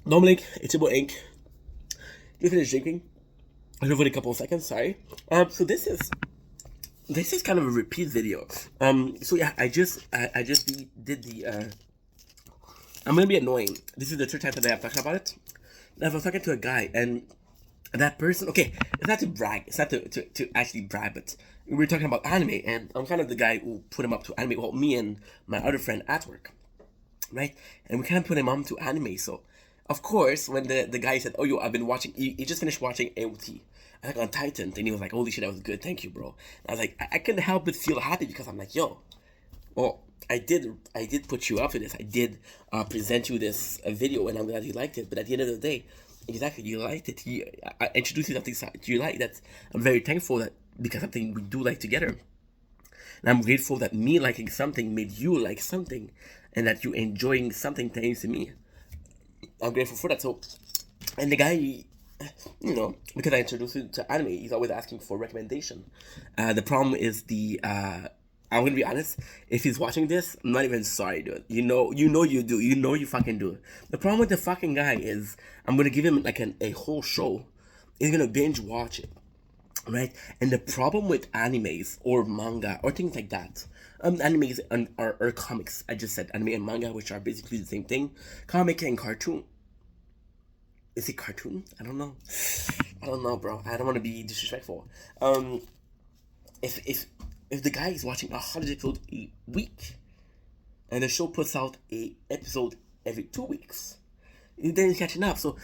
Dominic, it's your boy Ink. You finished drinking. I know for a couple of seconds. Sorry. So this is kind of a repeat video. So yeah, I just did the. I'm gonna be annoying. This is the third time that I'm talking about it. I was talking to a guy, and that person. Okay, it's not to brag. It's not to actually brag, but we were talking about anime, and I'm kind of the guy who put him up to anime. Well, me and my other friend at work, right? And we kind of put him on to anime. So, of course, when the guy said, "Oh, yo, I've been watching," he just finished watching AOT, I think on Titan, and he was like, "Holy shit, that was good. Thank you, bro." And I was like, I couldn't help but feel happy because I'm like, "Yo, well, I did put you up for this. I did present you this video, and I'm glad you liked it. But at the end of the day, exactly, you liked it. I introduced you to something you like. That I'm very thankful that because something we do like together. And I'm grateful that me liking something made you like something, and that you enjoying something thanks to me. I'm grateful for that. So, and the guy, because I introduced him to anime, he's always asking for recommendation. The problem is I'm gonna be honest. If he's watching this, I'm not even sorry, dude. You do. You know you fucking do. The problem with the fucking guy is I'm gonna give him like a whole show. He's gonna binge watch it, right? And the problem with animes or manga or things like that, animes are comics. I just said anime and manga, which are basically the same thing. Comic and cartoon. Is it cartoon? I don't know. I don't know, bro. I don't want to be disrespectful. If the guy is watching 100 episodes a week, and the show puts out a episode every 2 weeks, then he's catching up. So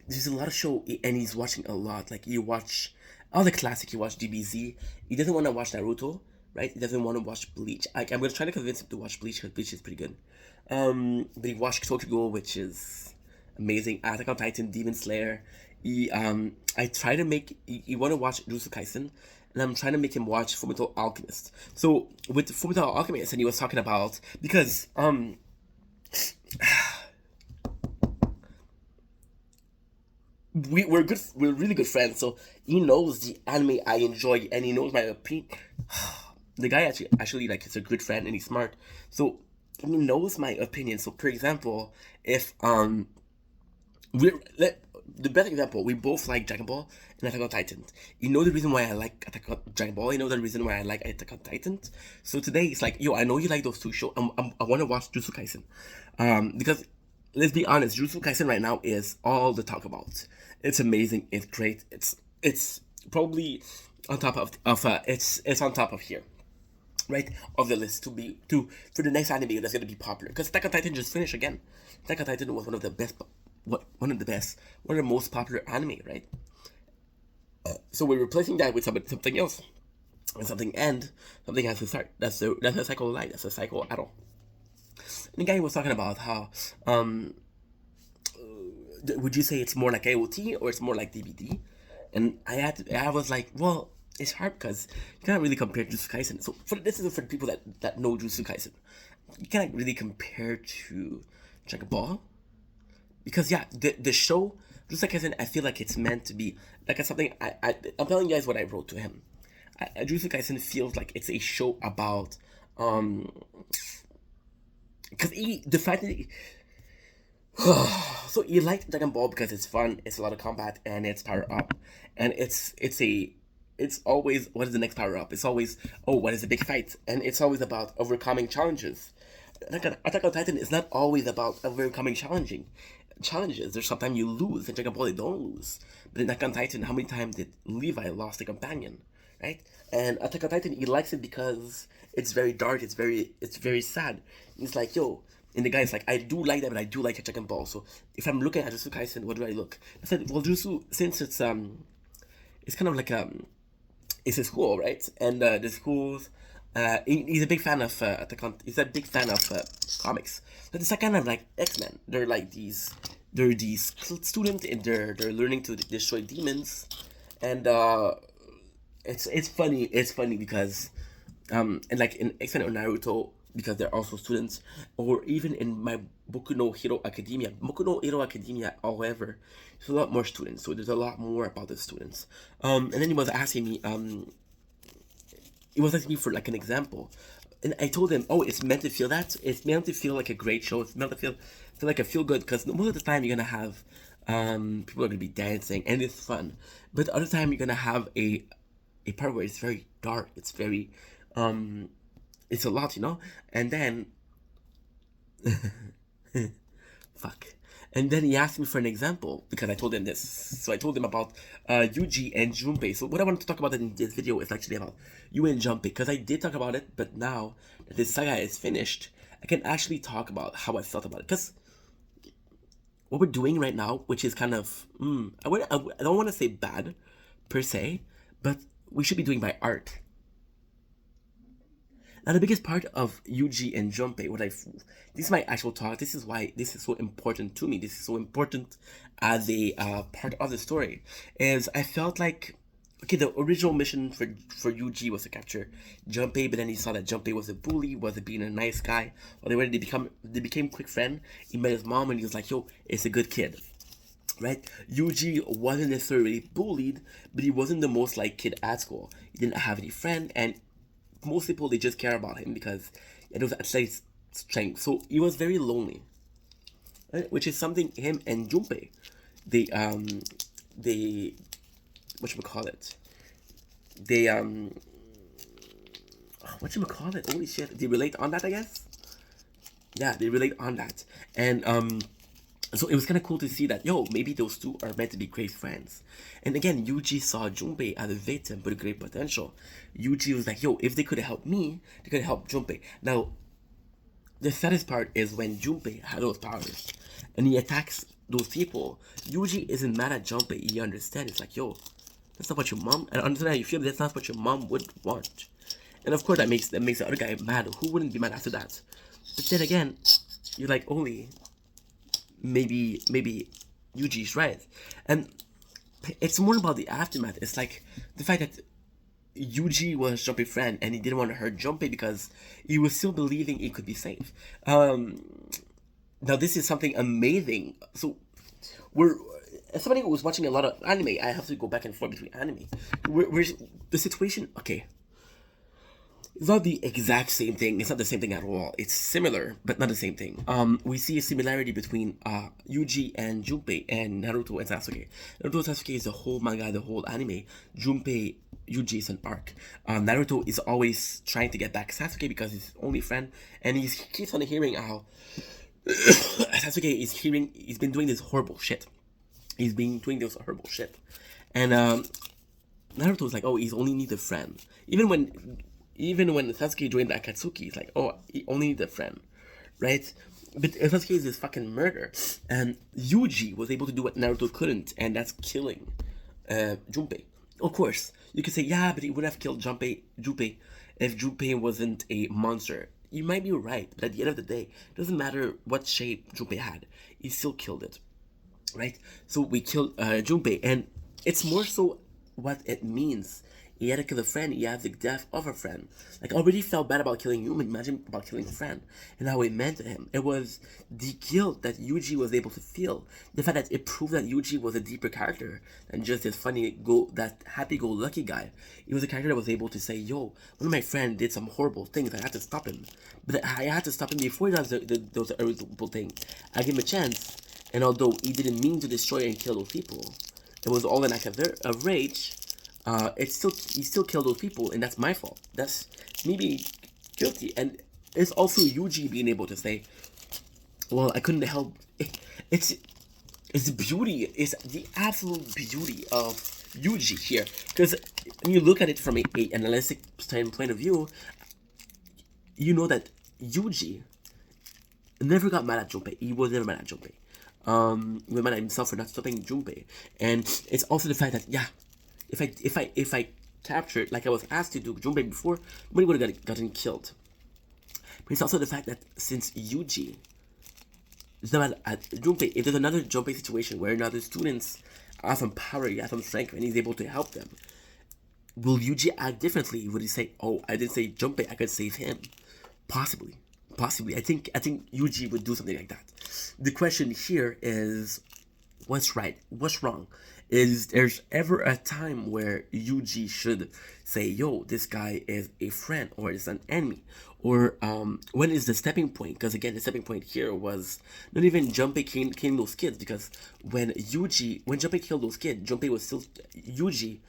there's a lot of show, and he's watching a lot. Like you watch all the classic. You watch DBZ. He doesn't want to watch Naruto, right? He doesn't want to watch Bleach. I'm gonna try to convince him to watch Bleach because Bleach is pretty good. But he watched Tokyo, which is amazing. Attack on Titan, Demon Slayer. I try to make. You want to watch Jujutsu Kaisen, and I'm trying to make him watch Fullmetal Alchemist. So with Fullmetal Alchemist, and he was talking about because we're good. We're really good friends. So he knows the anime I enjoy, and he knows my opinion. The guy actually like is a good friend, and he's smart. So he knows my opinion. So for example, if we let the best example, we both like Dragon Ball and Attack on Titan. You know the reason why I like Attack on Dragon Ball. You know the reason why I like Attack on Titan. So today it's like, yo, I know you like those two shows. I want to watch Jujutsu Kaisen, because let's be honest, Jujutsu Kaisen right now is all the talk about. It's amazing. It's great. It's probably on top it's on top of here, right, of the list to be to for the next anime that's gonna be popular. Because Attack on Titan just finished again. Attack on Titan was one of the best, one of the most popular anime, right? So we're replacing that with something else, and something has to start. That's a cycle of life. That's a cycle at all. And the guy was talking about how would you say it's more like AOT or it's more like DVD? And I was like, well, it's hard because you can't really compare Jujutsu Kaisen. So this is for the people that know Jujutsu Kaisen. You can't really compare to Dragon Ball because yeah, the show Jujutsu Kaisen, I feel like it's meant to be like something. I'm telling you guys what I wrote to him. Jujutsu Kaisen feels like it's a show about because the fact that so you like Dragon Ball because it's fun, it's a lot of combat, and it's power up, and it's always what is the next power up. It's always, oh, what is the big fight, and it's always about overcoming challenges. Attack on Titan is not always about overcoming challenging challenges. There's sometimes you lose. In Dragon Ball, they don't lose. But in Attack on Titan, how many times did Levi lost a companion, right? And Attack on Titan, he likes it because it's very dark. It's very sad. It's like, yo, and the guy's like, I do like that, but I do like Dragon Ball. So if I'm looking at Jujutsu Kaisen, what do I look? I said, well, Jujutsu, since it's kind of like it's a school, right? And the schools, he's a big fan of he's a big fan of comics. But it's like kind of like X-Men. They're these students, and they're learning to destroy demons, and it's funny. It's funny because and like in X-Men or Naruto, because they're also students, or even in my Boku no Hero Academia. Boku no Hero Academia, however, there's a lot more students, so there's a lot more about the students. And then he was asking me for like an example, and I told him, oh, it's meant to feel that. It's meant to feel like a great show. It's meant to feel feel like I feel good because most of the time you're gonna have people are gonna be dancing and it's fun, but the other time you're gonna have a part where it's very dark. It's very it's a lot, you know. And then fuck. And then he asked me for an example because I told him this. So I told him about Yuji and Junpei. So what I wanted to talk about in this video is actually about Yu and Junpei because I did talk about it, but now that this saga is finished, I can actually talk about how I felt about it. Because what we're doing right now, which is kind of, I don't want to say bad per se, but we should be doing by art. Now, the biggest part of Yuji and Junpei, this is my actual talk. This is why this is so important to me. This is so important as a part of the story. Is I felt like, okay, the original mission for Yuji was to capture Junpei, but then he saw that Junpei was a bully, wasn't being a nice guy. Well, they became quick friend. He met his mom, and he was like, "Yo, it's a good kid." Right? Yuji wasn't necessarily bullied, but he wasn't the most liked kid at school. He didn't have any friend, and most people, they just care about him because it was athletic strength. So he was very lonely, right? Which is something him and Junpei, they whatchamacallit, they whatchamacallit, holy shit, they relate on that, I guess. Yeah, they relate on that. And so it was kind of cool to see that, yo, maybe those two are meant to be great friends. And again, Yuji saw Junpei as a victim with great potential. Yuji was like, yo, if they could have helped me, they could have helped Junpei. Now, the saddest part is when Junpei had those powers and he attacks those people. Yuji isn't mad at Junpei. He understands. It's like, yo, that's not what your mom, and I understand how you feel, but that's not what your mom would want. And of course, that makes the other guy mad. Who wouldn't be mad after that? But then again, you're like, only maybe Yuji's right. And it's more about the aftermath. It's like the fact that Yuji was Junpei's friend and he didn't want to hurt Junpei because he was still believing he could be safe. Now this is something amazing. So as somebody who was watching a lot of anime, I have to go back and forth between anime. We're the situation, okay, it's not the exact same thing. It's not the same thing at all. It's similar, but not the same thing. We see a similarity between Yuji and Junpei and Naruto and Sasuke. Naruto and Sasuke is the whole manga, the whole anime. Junpei, Yuji is an arc. Naruto is always trying to get back Sasuke because he's his only friend, and he keeps on hearing how Sasuke he's been doing this horrible shit. He's been doing this horrible shit, and Naruto is like, oh, he's only needs a friend. Even when Sasuke joined Akatsuki, he's like, oh, he only needs a friend, right? But Sasuke is this fucking murder, and Yuji was able to do what Naruto couldn't, and that's killing Junpei. Of course, you could say, yeah, but he would have killed Junpei if Junpei wasn't a monster. You might be right, but at the end of the day, it doesn't matter what shape Junpei had, he still killed it, right? So we killed Junpei, and it's more so what it means. He had to kill a friend, he had the death of a friend. Like, I already felt bad about killing Yuma, imagine about killing a friend, and how it meant to him. It was the guilt that Yuji was able to feel. The fact that it proved that Yuji was a deeper character than just this that happy-go-lucky guy. He was a character that was able to say, yo, one of my friends did some horrible things, I had to stop him. But I had to stop him before he does those horrible things. I gave him a chance, and although he didn't mean to destroy and kill those people, it was all an act of rage. He still killed those people, and that's my fault. That's me being guilty, and it's also Yuji being able to say, "Well, I couldn't help." It's the beauty, it's the absolute beauty of Yuji here, because when you look at it from a analytic point of view, you know that Yuji never got mad at Junpei. He was never mad at Junpei. He was mad at himself for not stopping Junpei, and it's also the fact that if I captured, like I was asked to do Junpei before, nobody would have gotten killed. But it's also the fact that since Yuji is not at Junpei, if there's another Junpei situation where another students have some power, he has some strength, and he's able to help them, will Yuji act differently? Would he say, oh, I didn't save Junpei, I could save him? Possibly. I think Yuji would do something like that. The question here is, what's right? What's wrong? is there's ever a time where Yuji should say, yo, this guy is a friend or is an enemy? Or when is the stepping point? Because again, the stepping point here was not even Junpei killing those kids, because when Junpei killed those kids, Yuji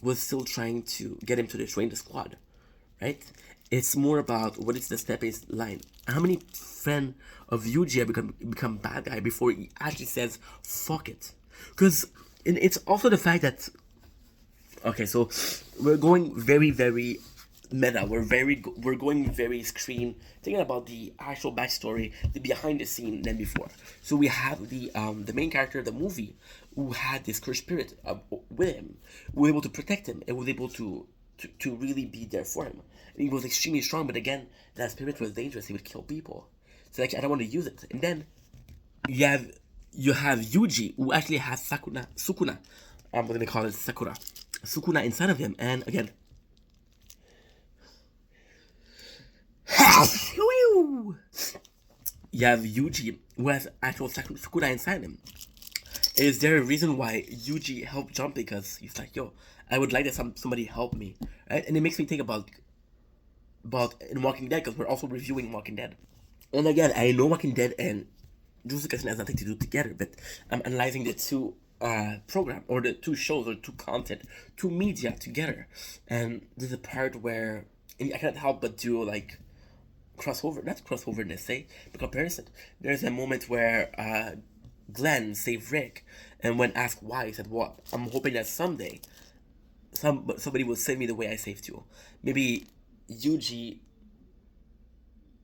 was still trying to get him to join the squad, right? It's more about what is the stepping line. How many friends of Yuji have become bad guy before he actually says fuck it? Because it's also the fact that, okay, so we're going very, very meta. We're going very screen, thinking about the actual backstory, the behind the scene than before. So we have the main character of the movie who had this cursed spirit with him, who was able to protect him and was able to really be there for him. And he was extremely strong, but again, that spirit was dangerous. He would kill people. So like, I don't want to use it. And then you have Yuji, who actually has Sukuna. I'm gonna call it Sukuna inside of him, and again, you have Yuji, who has actual Sukuna inside him. Is there a reason why Yuji helped Jump? Because he's like, yo, I would like that somebody help me, right? And it makes me think about in Walking Dead, because we're also reviewing Walking Dead. And again, I know Walking Dead and Jujutsu Kaisen has nothing to do together, but I'm analyzing the two program, or the two shows, or two content, two media together. And there's a part where, and I can't help but do like not crossover, say, but comparison. There's a moment where Glenn saved Rick, and when asked why, he said, "What? I'm hoping that someday, somebody will save me the way I saved you." Maybe Yuji.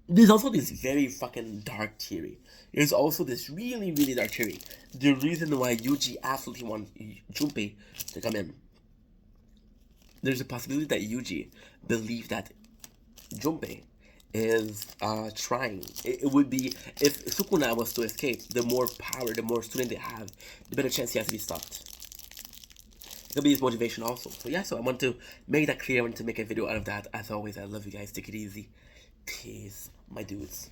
There's also this very fucking dark theory. There's also this really, really dark theory. The reason why Yuji absolutely wants Junpei to come in. There's a possibility that Yuji believes that Junpei is trying. It would be, if Sukuna was to escape, the more power, the more student they have, the better chance he has to be stopped. It could be his motivation also. So yeah, so I want to make that clear. I want to make a video out of that. As always, I love you guys. Take it easy. Peace, my dudes.